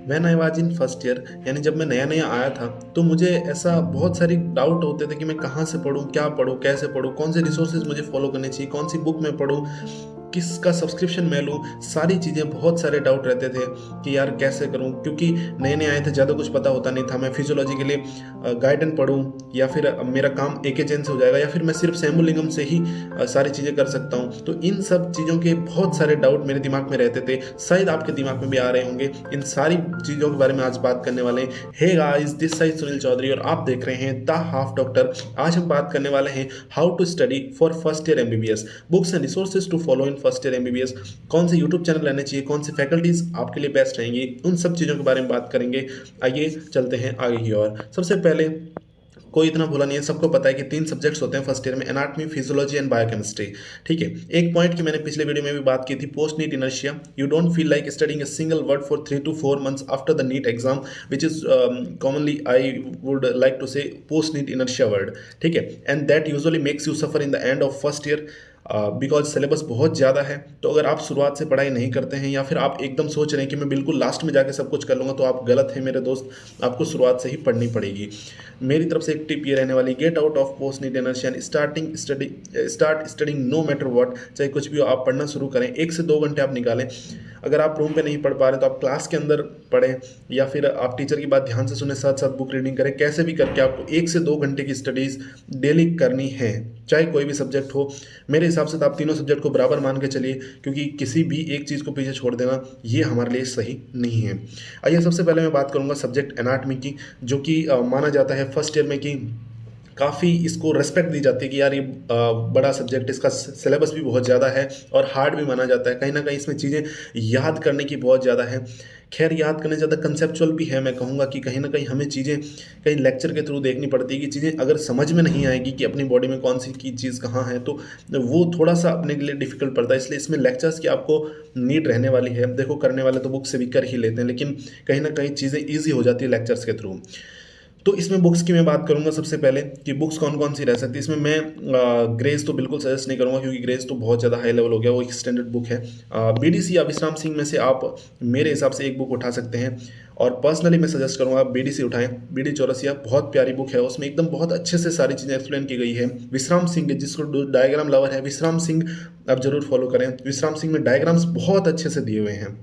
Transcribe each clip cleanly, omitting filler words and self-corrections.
When I was in first year, यानी जब मैं नया नया आया था, तो मुझे ऐसा बहुत सारी डाउट होते थे कि मैं कहाँ से पढूँ, क्या पढूँ, कैसे पढूँ, कौन से रिसोर्सेज मुझे फॉलो करने चाहिए, कौन सी बुक मैं पढूँ, किसका सब्सक्रिप्शन मैं लूँ। सारी चीज़ें, बहुत सारे डाउट रहते थे कि यार कैसे करूँ, क्योंकि नए नए आए थे, ज़्यादा कुछ पता होता नहीं था। मैं फिजियोलॉजी के लिए गाइडन पढूँ, या फिर मेरा काम एके जैन से हो जाएगा, या फिर मैं सिर्फ सैमुलिंगम से ही सारी चीज़ें कर सकता हूँ। तो इन सब चीज़ों के बहुत सारे डाउट मेरे दिमाग में रहते थे, शायद आपके दिमाग में भी आ रहे होंगे। इन सारी चीज़ों के बारे में आज बात करने वाले हैं। Hey guys, this side Sunil Chaudhary और आप देख रहे हैं द हाफ डॉक्टर। आज हम बात करने वाले हैं how to study for first year MBBS, books and resources to follow in first year MBBS. कौन से यूट्यूब चैनल लेने चाहिए, कौन सी फैकल्टीज आपके लिए बेस्ट रहेंगी, उन सब चीज़ों के बारे में बात करेंगे। आइए चलते हैं आगे की ओर। सबसे पहले, कोई इतना भूला नहीं है, सबको पता है कि 3 सब्जेक्ट्स होते हैं फर्स्ट ईयर में, एनाटॉमी, फिजियोलॉजी एंड बायोकेमिस्ट्री। ठीक है, एक पॉइंट की मैंने पिछले वीडियो में भी बात की थी, post NEET inertia. You don't feel like studying a single word for 3 to 4 months after the NEET exam, which is commonly I would like to say post NEET inertia word. ठीक है, and that usually makes you suffer in the end of first year, because syllabus बहुत ज़्यादा है। तो अगर आप शुरुआत से पढ़ाई नहीं करते हैं, या फिर आप एकदम सोच रहे हैं कि मैं बिल्कुल लास्ट में जाके सब कुछ कर लूँगा, तो आप गलत हैं मेरे दोस्त। आपको शुरुआत से ही पढ़नी पड़ेगी। मेरी तरफ से एक टिप ये रहने वाली, get out of post NEET inertia and start studying no matter what. चाहे कुछ भी हो, आप पढ़ना शुरू करें। 1 से 2 घंटे आप निकालें। अगर आप रूम पे नहीं पढ़ पा रहे तो आप क्लास के अंदर पढ़ें, या फिर आप टीचर की बात ध्यान से सुने, साथ साथ बुक रीडिंग करें। कैसे भी करके आपको 1 से 2 घंटे की स्टडीज़ डेली करनी है, चाहे कोई भी सब्जेक्ट हो। मेरे हिसाब से तो आप तीनों सब्जेक्ट को बराबर मान के चलिए, क्योंकि किसी भी एक चीज़ को पीछे छोड़ देना ये हमारे लिए सही नहीं है। आइए, सबसे पहले मैं बात करूंगा सब्जेक्ट एनाटॉमी की, जो कि माना जाता है फर्स्ट ईयर में कि काफ़ी इसको रेस्पेक्ट दी जाती है कि यार ये बड़ा सब्जेक्ट, इसका सिलेबस भी बहुत ज़्यादा है और हार्ड भी माना जाता है। कहीं ना कहीं इसमें चीज़ें याद करने की बहुत ज़्यादा है। खैर, याद करने ज़्यादा कंसेप्चुअल भी है। मैं कहूँगा कि कहीं ना कहीं हमें चीज़ें कहीं लेक्चर के थ्रू देखनी पड़ती है, कि चीज़ें अगर समझ में नहीं आएगी कि अपनी बॉडी में कौन सी की चीज़ कहाँ है, तो वो थोड़ा सा अपने लिए डिफिकल्ट पड़ता है। इसलिए इसमें लेक्चर्स की आपको नीड रहने वाली है। देखो, करने वाले तो बुक से भी कर ही लेते हैं, लेकिन कहीं ना कहीं चीज़ें ईजी हो जाती है लेक्चर्स के थ्रू। तो इसमें बुक्स की मैं बात करूंगा सबसे पहले, कि बुक्स कौन कौन सी रह सकती है। इसमें मैं ग्रेज तो बिल्कुल सजेस्ट नहीं करूंगा, क्योंकि ग्रेज तो बहुत ज़्यादा हाई लेवल हो गया, वो एक स्टैंडर्ड बुक है। बीडीसी या विश्राम सिंह में से आप मेरे हिसाब से एक बुक उठा सकते हैं, और पर्सनली मैं सजेस्ट करूंगा आप बीडीसी उठाएं। बीडी चौरसिया बहुत प्यारी बुक है, उसमें एकदम बहुत अच्छे से सारी चीज़ें एक्सप्लेन की गई है। विश्राम सिंह, जिसको डायग्राम लवर है, विश्राम सिंह आप जरूर फॉलो करें। विश्राम सिंह में डायग्राम्स बहुत अच्छे से दिए हुए हैं।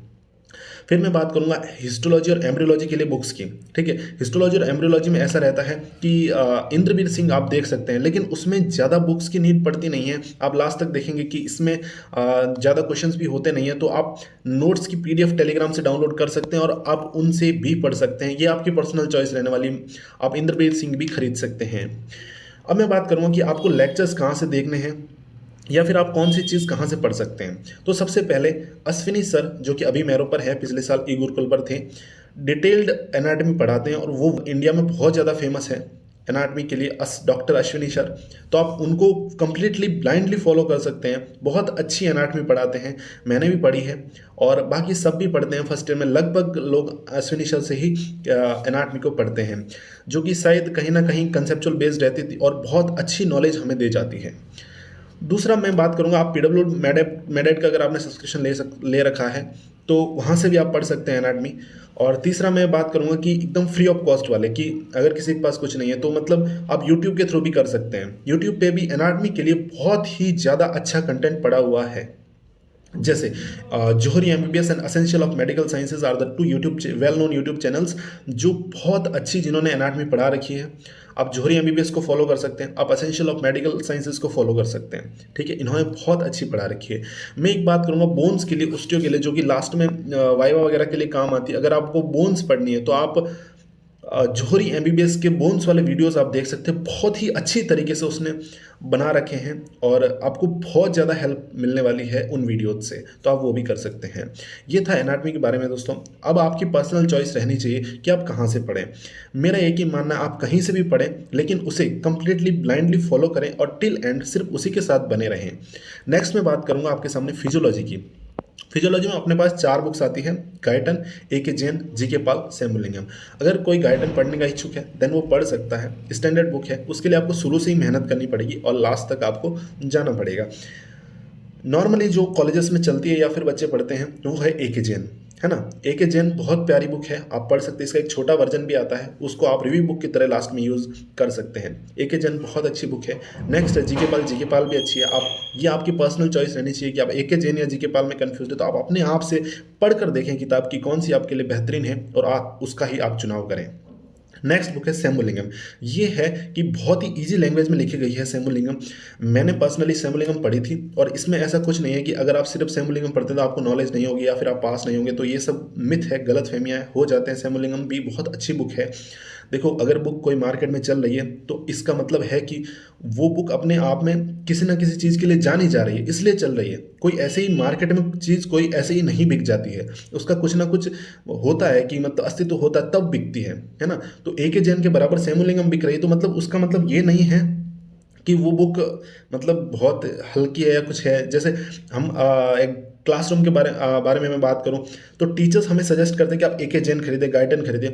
फिर मैं बात करूंगा हिस्टोलॉजी और एम्ब्रियोलॉजी के लिए बुक्स की। ठीक है, हिस्टोलॉजी और एम्ब्रियोलॉजी में ऐसा रहता है कि इंद्रवीर सिंह आप देख सकते हैं, लेकिन उसमें ज़्यादा बुक्स की नीड पड़ती नहीं है। आप लास्ट तक देखेंगे कि इसमें ज़्यादा क्वेश्चंस भी होते नहीं हैं, तो आप नोट्स की पीडीएफ टेलीग्राम से डाउनलोड कर सकते हैं और आप उनसे भी पढ़ सकते हैं। ये आपकी पर्सनल चॉइस रहने वाली। आप इंद्रवीर सिंह भी खरीद सकते हैं। अब मैं बात करूँगा कि आपको लेक्चर्स कहाँ से देखने हैं, या फिर आप कौन सी चीज़ कहाँ से पढ़ सकते हैं। तो सबसे पहले अश्विनी सर, जो कि अभी मेरो पर है, पिछले साल ई गुरुकुल पर थे, डिटेल्ड एनाटॉमी पढ़ाते हैं, और वो इंडिया में बहुत ज़्यादा फेमस है एनाटॉमी के लिए, डॉक्टर अश्विनी सर। तो आप उनको कंप्लीटली ब्लाइंडली फॉलो कर सकते हैं। बहुत अच्छी एनाटॉमी पढ़ाते हैं, मैंने भी पढ़ी है, और बाकी सब भी पढ़ते हैं। फर्स्ट ईयर में लगभग लोग अश्विनी सर से ही एनाटॉमी को पढ़ते हैं, जो कि शायद कहीं ना कहीं कंसेप्चुअल बेस्ड रहती थी और बहुत अच्छी नॉलेज हमें दे जाती है। दूसरा मैं बात करूंगा, आप पीडब्ल्यू मेडेट का अगर आपने सब्सक्रिप्शन ले रखा है, तो वहाँ से भी आप पढ़ सकते हैं एनाटॉमी। और तीसरा मैं बात करूंगा कि एकदम फ्री ऑफ कॉस्ट वाले, कि अगर किसी के पास कुछ नहीं है तो मतलब आप यूट्यूब के थ्रू भी कर सकते हैं। यूट्यूब पे भी एनाटॉमी के लिए बहुत ही ज़्यादा अच्छा कंटेंट पड़ा हुआ है। जैसे Johari MBBS and essential of medical sciences are the 2 YouTube well known YouTube channels, जो बहुत अच्छी, जिन्होंने एनाटॉमी पढ़ा रखी है। आप जोहरी एमबीबीएस को फॉलो कर सकते हैं, आप असेंशियल ऑफ मेडिकल साइंसेज को फॉलो कर सकते हैं। ठीक है, इन्होंने बहुत अच्छी पढ़ा रखी है। मैं एक बात करूंगा बोन्स के लिए, ऑस्टियो के लिए, जो कि लास्ट में वाइवा वगैरह के लिए काम आती है। अगर आपको बोन्स पढ़नी है तो आप जोहरी एमबीबीएस के बोन्स वाले वीडियोस आप देख सकते हैं। बहुत ही अच्छी तरीके से उसने बना रखे हैं, और आपको बहुत ज़्यादा हेल्प मिलने वाली है उन वीडियोज से, तो आप वो भी कर सकते हैं। ये था एनाटॉमी के बारे में दोस्तों। अब आपकी पर्सनल चॉइस रहनी चाहिए कि आप कहाँ से पढ़ें। मेरा एक ही मानना है, आप कहीं से भी पढ़ें, लेकिन उसे कंप्लीटली ब्लाइंडली फॉलो करें और टिल एंड सिर्फ उसी के साथ बने रहें। नेक्स्ट मैं बात करूँगा आपके सामने फिजियोलॉजी की। फिजियोलॉजी में अपने पास 4 बुक्स आती है, गाइटन, ए.के. जैन, जी.के. पाल, सैमुलिंगम। अगर कोई गाइटन पढ़ने का इच्छुक है देन वो पढ़ सकता है। स्टैंडर्ड बुक है, उसके लिए आपको शुरू से ही मेहनत करनी पड़ेगी और लास्ट तक आपको जाना पड़ेगा। नॉर्मली जो कॉलेजेस में चलती है या फिर बच्चे पढ़ते हैं वो है ए.के. जैन। है ना। एके जैन बहुत प्यारी बुक है, आप पढ़ सकते हैं, इसका एक छोटा वर्जन भी आता है, उसको आप रिव्यू बुक की तरह लास्ट में यूज़ कर सकते हैं। एके जैन बहुत अच्छी बुक है। नेक्स्ट है जीके पाल भी अच्छी है। आप ये आपकी पर्सनल चॉइस रहनी चाहिए कि आप एके जैन या जीके पाल में कन्फ्यूज हो तो आप अपने आप से पढ़ कर देखें किताब की कौन सी आपके लिए बेहतरीन है और आप उसका ही आप चुनाव करें। नेक्स्ट बुक है सेमुलिंगम। ये है कि बहुत ही इजी लैंग्वेज में लिखी गई है सेमुलिंगम। मैंने पर्सनली सेमुलिंगम पढ़ी थी और इसमें ऐसा कुछ नहीं है कि अगर आप सिर्फ सेमुलिंगम पढ़ते तो आपको नॉलेज नहीं होगी या फिर आप पास नहीं होंगे, तो ये सब मिथ है, गलत फहमियाँ हो जाते हैं। सेमुलिंगम भी बहुत अच्छी बुक है। देखो, अगर बुक कोई मार्केट में चल रही है तो इसका मतलब है कि वो बुक अपने आप में किसी ना किसी चीज़ के लिए जानी जा रही है, इसलिए चल रही है। कोई ऐसे ही मार्केट में चीज़ कोई ऐसे ही नहीं बिक जाती है, उसका कुछ ना कुछ होता है कि मतलब अस्तित्व होता है तब बिकती है ना। तो एके जैन के बराबर सेमुलिंगम बिक रही है तो मतलब उसका मतलब ये नहीं है कि वो बुक मतलब बहुत हल्की है या कुछ है। जैसे हम एक क्लासरूम के बारे में मैं बात करूं तो टीचर्स हमें सजेस्ट करते हैं कि आप एके जैन खरीदें, गाइडन खरीदें।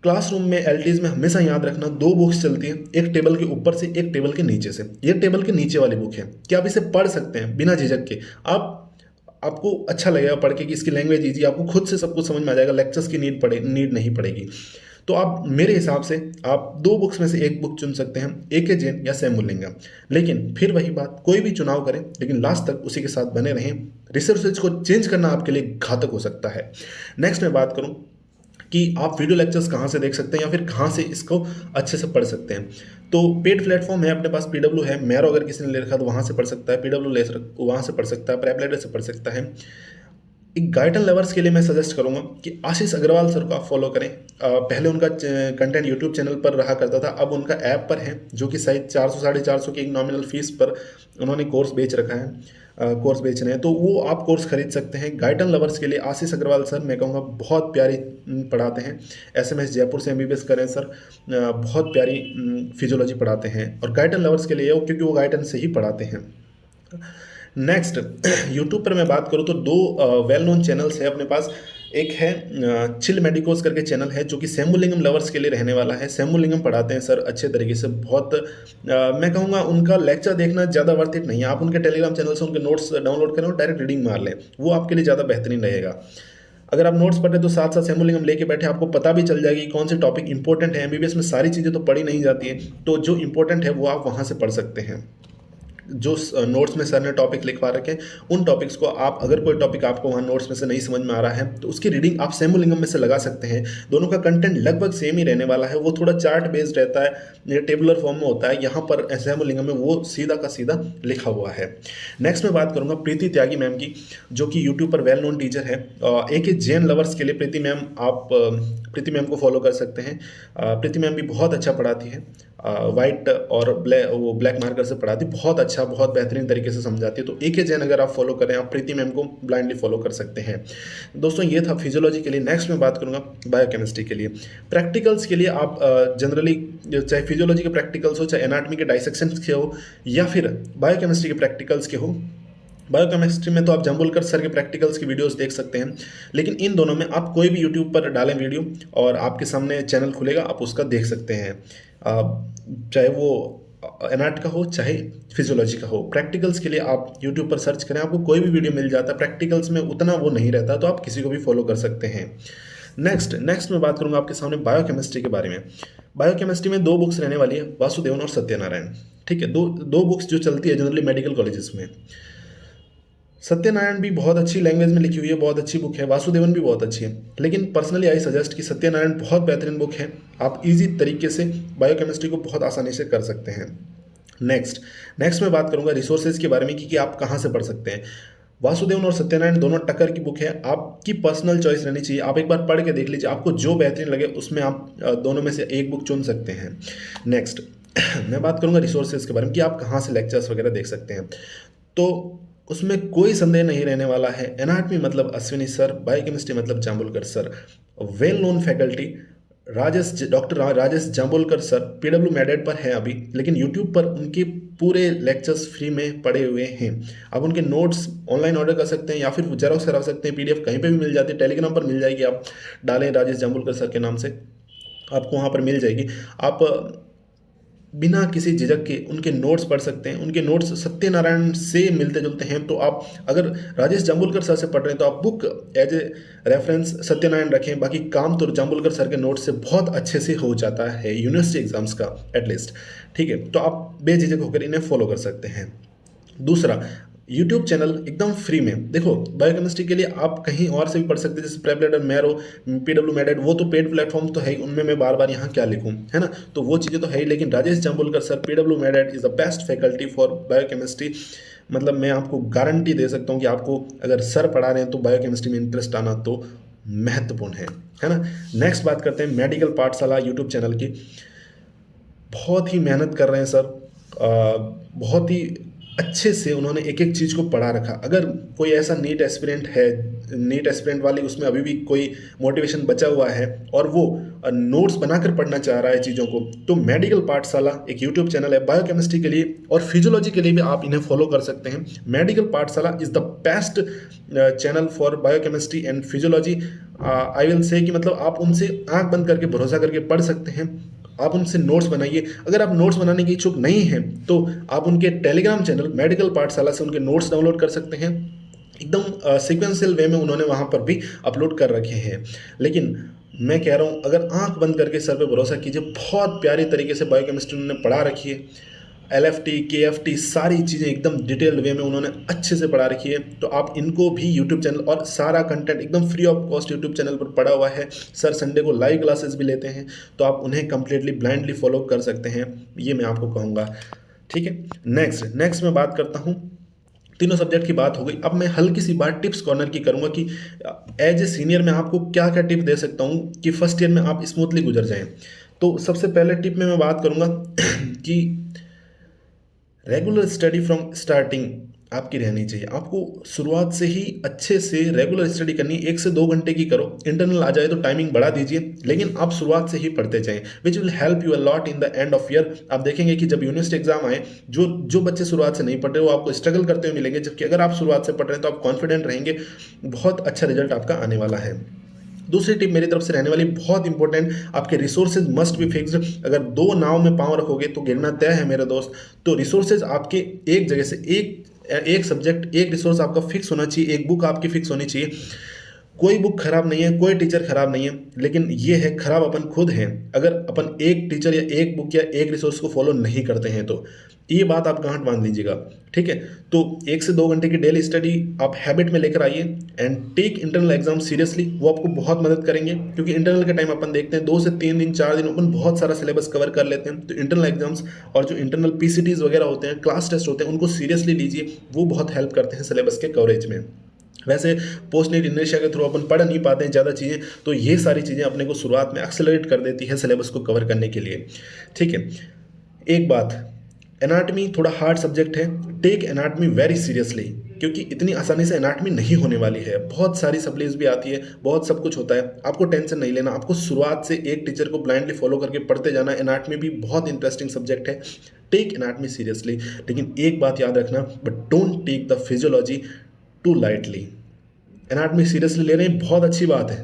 क्लासरूम में एलटीज में हमेशा याद रखना, दो बुक्स चलती हैं, एक टेबल के ऊपर से एक टेबल के नीचे से। ये टेबल के नीचे वाली बुक है कि आप इसे पढ़ सकते हैं बिना झिझक के। आप आपको अच्छा लगेगा पढ़ के कि इसकी लैंग्वेज ईजी, आपको खुद से सब कुछ समझ में आ जाएगा, लेक्चर्स की नीड नहीं पड़ेगी। तो आप मेरे हिसाब से आप दो बुक्स में से एक बुक चुन सकते हैं, एके जैन या सेमुलिंगम। लेकिन फिर वही बात, कोई भी चुनाव करें लेकिन लास्ट तक उसी के साथ बने रहें। रिसर्च को चेंज करना आपके लिए घातक हो सकता है। नेक्स्ट मैं बात करूं कि आप वीडियो लेक्चर्स कहाँ से देख सकते हैं या फिर कहाँ से इसको अच्छे से पढ़ सकते हैं। तो पेड प्लेटफॉर्म है अपने पास, पीडब्ल्यू है, मैरो अगर किसी ने ले रखा तो वहाँ से पढ़ सकता है, पीडब्ल्यू वहाँ से पढ़ सकता है, प्रेपलेटर से पढ़ सकता है। एक गाइडन लवर्स के लिए मैं सजेस्ट करूंगा कि आशीष अग्रवाल सर को आप फॉलो करें। पहले उनका कंटेंट यूट्यूब चैनल पर रहा करता था, अब उनका ऐप पर है, जो कि शायद 400 450 की एक नॉमिनल फीस पर उन्होंने कोर्स बेच रखा है, कोर्स बेच रहे हैं, तो वो आप कोर्स खरीद सकते हैं। गाइडन लवर्स के लिए आशीष अग्रवाल सर मैं कहूँगा बहुत प्यारी पढ़ाते हैं। एसएमएस जयपुर से एमबीबीएस करें सर, बहुत प्यारी फिजियोलॉजी पढ़ाते हैं। और गाइडन लवर्स के लिए क्योंकि वो गाइडन से ही पढ़ाते हैं। नेक्स्ट यूट्यूब पर मैं बात करूँ तो दो वेल नोन चैनल्स है अपने पास। एक है चिल मेडिकोस करके चैनल है, जो कि सेमुलिंगम लवर्स के लिए रहने वाला है। सेमुलिंगम पढ़ाते हैं सर अच्छे तरीके से, बहुत मैं कहूँगा उनका लेक्चर देखना ज़्यादा वर्थ इट नहीं है। आप उनके टेलीग्राम चैनल से उनके नोट्स डाउनलोड करें और डायरेक्ट रीडिंग मार लें, वो आपके लिए ज़्यादा बेहतरीन रहेगा। अगर आप नोट्स पढ़ रहे तो साथ साथ सेमुलिंगम लेके बैठे, आपको पता भी चल जाएगी कौन से टॉपिक इंपॉर्टेंट है। एमबीबीएस में सारी चीज़ें तो पढ़ी नहीं जाती है, तो जो इंपॉर्टेंट है वो आप वहाँ से पढ़ सकते हैं। जो नोट्स में सर ने टॉपिक लिखवा रखे हैं उन टॉपिक्स को आप, अगर कोई टॉपिक आपको वहाँ नोट्स में से नहीं समझ में आ रहा है तो उसकी रीडिंग आप सेमुलिंगम में से लगा सकते हैं। दोनों का कंटेंट लगभग सेम ही रहने वाला है, वो थोड़ा चार्ट बेस्ड रहता है, ये टेबुलर फॉर्म में होता है, यहाँ पर सेमुलिंगम में वो सीधा का सीधा लिखा हुआ है। नेक्स्ट मैं बात करूँगा प्रीति त्यागी मैम की, जो कि यूट्यूब पर वेल नोन टीचर है। एक जैन लवर्स के लिए प्रीति मैम, आप प्रीति मैम को फॉलो कर सकते हैं। प्रीति मैम भी बहुत अच्छा पढ़ाती है, वाइट और ब्लैक मार्कर से पढ़ाती, बहुत अच्छा, बहुत बेहतरीन तरीके से समझाती है। तो एक जैन अगर आप फॉलो करें, आप प्रीति मैम को ब्लाइंडली फॉलो कर सकते हैं। दोस्तों ये था फिजियोलॉजी के लिए। नेक्स्ट मैं बात करूंगा बायोकेमिस्ट्री के लिए। प्रैक्टिकल्स के लिए आप जनरली चाहे फिजियोलॉजी के प्रैक्टिकल्स हो, चाहे एनाटॉमी के डाइसेक्शन के हो, या फिर बायोकेमिस्ट्री के प्रैक्टिकल्स के हो। बायोकेमिस्ट्री में तो आप जाम्बुलकर सर के प्रैक्टिकल्स की वीडियोस देख सकते हैं, लेकिन इन दोनों में आप कोई भी यूट्यूब पर डालें वीडियो और आपके सामने चैनल खुलेगा, आप उसका देख सकते हैं, चाहे वो एनाट का हो चाहे फिजियोलॉजी का हो। प्रैक्टिकल्स के लिए आप यूट्यूब पर सर्च करें, आपको कोई भी वीडियो मिल जाता है। प्रैक्टिकल्स में उतना वो नहीं रहता, तो आप किसी को भी फॉलो कर सकते हैं। नेक्स्ट मैं बात करूंगा आपके सामने बायोकेमिस्ट्री के बारे में। बायोकेमिस्ट्री में दो बुक्स रहने वाली है, वासुदेवन और सत्यनारायण। ठीक है, दो बुक्स जो चलती है जनरली मेडिकल कॉलेजेस में। सत्यनारायण भी बहुत अच्छी लैंग्वेज में लिखी हुई है, बहुत अच्छी बुक है। वासुदेवन भी बहुत अच्छी है, लेकिन पर्सनली आई सजेस्ट कि सत्यनारायण बहुत बेहतरीन बुक है, आप इजी तरीके से बायोकेमिस्ट्री को बहुत आसानी से कर सकते हैं। नेक्स्ट मैं बात करूंगा रिसोर्सेज के बारे में कि आप कहाँ से पढ़ सकते हैं। वासुदेवन और सत्यनारायण दोनों टक्कर की बुक है, आपकी पर्सनल चॉइस रहनी चाहिए। आप एक बार पढ़ के देख लीजिए, आपको जो बेहतरीन लगे उसमें आप दोनों में से एक बुक चुन सकते हैं। नेक्स्ट मैं बात करूंगा रिसोर्सेज के बारे में कि आप कहाँ से लेक्चर्स वगैरह देख सकते हैं। तो उसमें कोई संदेह नहीं रहने वाला है। एनाटॉमी मतलब अश्विनी सर, बायोकेमिस्ट्री मतलब Jambulkar sir. Well known faculty doctor Rajesh Jambulkar sir PW MedEd पर है अभी, लेकिन यूट्यूब पर उनके पूरे लेक्चर्स फ्री में पड़े हुए हैं। आप उनके नोट्स ऑनलाइन ऑर्डर कर सकते हैं या फिर जेरोक्स करा सकते हैं, पीडीएफ कहीं पे भी मिल जाती है, टेलीग्राम पर मिल जाएगी। आप डालें राजेश जाम्बुलकर सर के नाम से, आपको वहाँ पर मिल जाएगी। आप बिना किसी झिझक के उनके नोट्स पढ़ सकते हैं। उनके नोट्स सत्यनारायण से मिलते जुलते हैं। तो आप अगर राजेश जाम्बुलकर सर से पढ़ रहे हैं तो आप book as a reference Satyanarayana रखें। बाकी काम तो जाम्बुलकर सर के नोट्स से बहुत अच्छे से हो जाता है यूनिवर्सिटी एग्जाम्स का एटलीस्ट। ठीक है, तो आप बेझिझक होकर इन्हें फॉलो कर सकते हैं। दूसरा, यूट्यूब चैनल एकदम फ्री में। देखो, बायोकेमिस्ट्री के लिए आप कहीं और से भी पढ़ सकते हैं, जैसे प्रेपलेटर, मैरो, पीडब्ल्यू मेडेड, वो तो पेड प्लेटफॉर्म तो है ही, उनमें मैं बार बार यहाँ क्या लिखूँ, है ना। तो वो चीज़ें तो है ही, लेकिन Rajesh Jambulkar sir, PW MedEd is the best faculty for biochemistry. मतलब मैं आपको गारंटी दे सकता हूँ कि आपको अगर सर पढ़ा रहे हैं तो बायोकेमिस्ट्री में इंटरेस्ट आना तो महत्वपूर्ण है ना। नेक्स्ट बात करते हैं मेडिकल पाठशाला यूट्यूब चैनल की। बहुत ही मेहनत कर रहे हैं सर, बहुत ही अच्छे से उन्होंने एक एक चीज़ को पढ़ा रखा। अगर कोई ऐसा नीट एस्पिरेंट है, नीट एस्पिरेंट वाली उसमें अभी भी कोई मोटिवेशन बचा हुआ है और वो नोट्स बनाकर पढ़ना चाह रहा है चीज़ों को, तो मेडिकल पाठशाला एक यूट्यूब चैनल है बायोकेमिस्ट्री के लिए और फिजियोलॉजी के लिए भी आप इन्हें फॉलो कर सकते हैं। मेडिकल पाठशाला is the best channel for biochemistry and physiology. I will say कि मतलब आप उनसे आंख बंद करके भरोसा करके पढ़ सकते हैं। आप उनसे नोट्स बनाइए। अगर आप नोट्स बनाने की इच्छुक नहीं हैं तो आप उनके टेलीग्राम चैनल मेडिकल पाठशाला से उनके नोट्स डाउनलोड कर सकते हैं। एकदम सीक्वेंशियल वे में उन्होंने वहाँ पर भी अपलोड कर रखे हैं। लेकिन मैं कह रहा हूँ, अगर आंख बंद करके सर पे भरोसा कीजिए, बहुत प्यारी तरीके से बायोकेमिस्ट्री उन्होंने पढ़ा रखी है। LFT KFT सारी चीज़ें एकदम डिटेल्ड वे में उन्होंने अच्छे से पढ़ा रखी है। तो आप इनको भी यूट्यूब चैनल और सारा कंटेंट एकदम free of cost YouTube channel पर पड़ा हुआ है। सर संडे को लाइव क्लासेस भी लेते हैं, तो आप उन्हें कंप्लीटली ब्लाइंडली फॉलो कर सकते हैं, ये मैं आपको कहूँगा। ठीक है, नेक्स्ट मैं बात करता हूँ। तीनों सब्जेक्ट की बात हो गई। अब मैं हल्की सी बात टिप्स कॉर्नर की करूँगा कि एज ए सीनियर मैं आपको क्या क्या टिप दे सकता हूँ कि फर्स्ट ईयर में आप स्मूथली गुजर जाएँ। तो सबसे पहले टिप में मैं बात करूँगा कि रेगुलर स्टडी फ्रॉम स्टार्टिंग आपकी रहनी चाहिए। आपको शुरुआत से ही अच्छे से रेगुलर स्टडी करनी है। 1 से 2 घंटे की करो, इंटरनल आ जाए तो टाइमिंग बढ़ा दीजिए, लेकिन आप शुरुआत से ही पढ़ते जाएं, which will help you a lot in the end of year. आप देखेंगे कि जब यूनिवर्सिटी एग्जाम आए, जो जो बच्चे शुरुआत से नहीं पढ़ रहे वो आपको स्ट्रगल करते हुए मिलेंगे, जबकि अगर आप शुरुआत से पढ़ रहे हैं तो आप कॉन्फिडेंट रहेंगे, बहुत अच्छा रिजल्ट आपका आने वाला है। दूसरी टिप मेरी तरफ से रहने वाली बहुत इंपॉर्टेंट, आपके रिसोर्सेज मस्ट बी फिक्स्ड। अगर 2 नाव में पाँव रखोगे तो गिरना तय है मेरे दोस्त। तो रिसोर्सेज आपके एक जगह से एक सब्जेक्ट, एक रिसोर्स आपका फिक्स होना चाहिए, एक बुक आपकी फिक्स होनी चाहिए। कोई बुक खराब नहीं है, कोई टीचर खराब नहीं है, लेकिन ये है खराब अपन खुद हैं अगर अपन एक टीचर या एक बुक या एक रिसोर्स को फॉलो नहीं करते हैं। तो ये बात आप गांठ बांध लीजिएगा। ठीक है, तो 1 से 2 घंटे की डेली स्टडी आप हैबिट में लेकर आइए and take internal exam seriously. वो आपको बहुत मदद करेंगे, क्योंकि इंटरनल के टाइम अपन देखते हैं 2 से 3 दिन 4 दिन अपन बहुत सारा सिलेबस कवर कर लेते हैं। तो इंटरनल एग्जाम्स और जो इंटरनल PCTs वगैरह होते हैं, क्लास टेस्ट होते हैं, उनको सीरियसली लीजिए, वो बहुत हेल्प करते हैं सिलेबस के कवरेज में। वैसे पोस्ट नीट इनर्शिया के थ्रू अपन पढ़ नहीं पाते हैं ज़्यादा चीज़ें, तो ये सारी चीज़ें अपने को शुरुआत में एक्सेलरेट कर देती है सिलेबस को कवर करने के लिए। ठीक है, एक बात, एनाटमी थोड़ा हार्ड सब्जेक्ट है, टेक एनाटमी वेरी सीरियसली, क्योंकि इतनी आसानी से एनाटमी नहीं होने वाली है। बहुत सारी सप्लीज भी आती है, बहुत सब कुछ होता है, आपको टेंशन नहीं लेना। आपको शुरुआत से एक टीचर को ब्लाइंडली फॉलो करके पढ़ते जाना। एनाटमी भी बहुत इंटरेस्टिंग सब्जेक्ट है, टेक एनाटमी सीरियसली। लेकिन एक बात याद रखना, but don't take the physiology too lightly. Anatomy seriously ले रहे हैं, बहुत अच्छी बात है,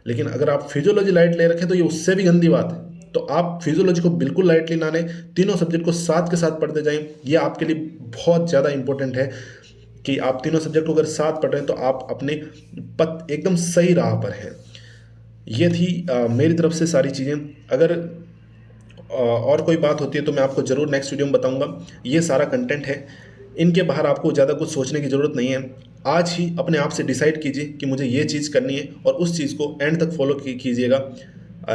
लेकिन अगर आप फिजियोलॉजी लाइट ले रखें तो ये उससे भी गंदी बात है। तो आप फिजियोलॉजी को बिल्कुल लाइटली ना लें, तीनों सब्जेक्ट को साथ के साथ पढ़ते जाएं। ये आपके लिए बहुत ज़्यादा इंपॉर्टेंट है कि आप तीनों सब्जेक्ट को अगर साथ पढ़ रहे हैं तो आप अपने पथ एकदम सही राह पर हैं। ये थी मेरी तरफ से सारी चीज़ें। अगर और कोई बात होती है तो मैं आपको ज़रूर नेक्स्ट वीडियो में बताऊंगा। ये सारा कंटेंट है, इनके बाहर आपको ज़्यादा कुछ सोचने की ज़रूरत नहीं है। आज ही अपने आप से डिसाइड कीजिए कि मुझे ये चीज़ करनी है और उस चीज़ को एंड तक फॉलो कीजिएगा।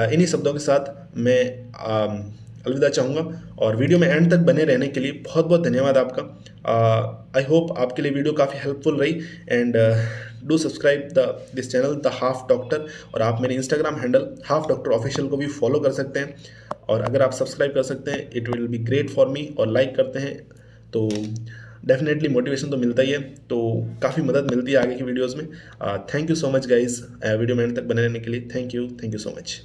इन्हीं शब्दों के साथ मैं अलविदा चाहूँगा, और वीडियो में एंड तक बने रहने के लिए बहुत बहुत धन्यवाद आपका। आई होप आपके लिए वीडियो काफ़ी हेल्पफुल रही, and do subscribe this channel the half doctor. और आप मेरे Instagram handle half doctor official को भी फॉलो कर सकते हैं, और अगर आप सब्सक्राइब कर सकते हैं it will be great for me, और लाइक करते हैं तो डेफिनेटली मोटिवेशन तो मिलता ही है, तो काफ़ी मदद मिलती है आगे की वीडियोज़ में। Thank you so much guys, video में एंड तक बने रहने के लिए। Thank you so much.